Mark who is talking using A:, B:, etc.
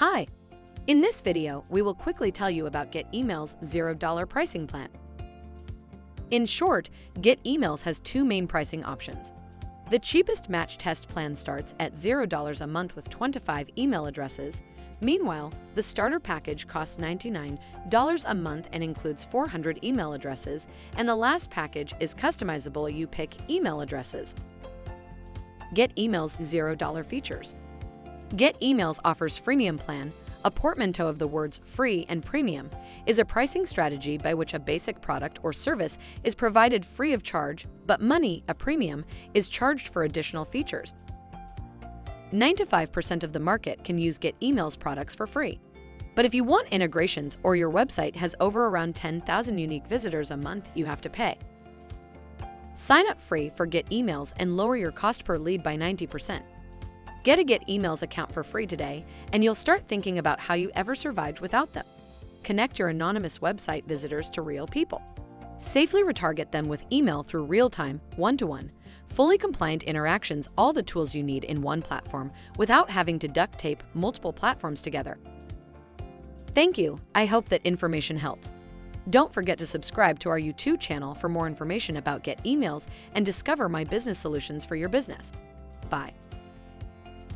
A: Hi! In this video, we will quickly tell you about Get Email's $0 pricing plan. In short, Get Emails has two main pricing options. The cheapest match test plan starts at $0 a month with 25 email addresses. Meanwhile, the starter package costs $99 a month and includes 400 email addresses, and the last package is customizable. You pick email addresses. Get Email's $0 features. Get Emails offers freemium plan. A portmanteau of the words free and premium is a pricing strategy by which a basic product or service is provided free of charge, but money, a premium, is charged for additional features. 95% of the market can use Get Emails products for free. But if you want integrations or your website has over around 10,000 unique visitors a month, you have to pay. Sign up free for Get Emails and lower your cost per lead by 90%. Get a Get Emails account for free today, and you'll start thinking about how you ever survived without them. Connect your anonymous website visitors to real people. Safely retarget them with email through real-time, one-to-one, fully compliant interactions, all the tools you need in one platform without having to duct tape multiple platforms together. Thank you. I hope that information helped. Don't forget to subscribe to our YouTube channel for more information about Get Emails and discover my business solutions for your business. Bye.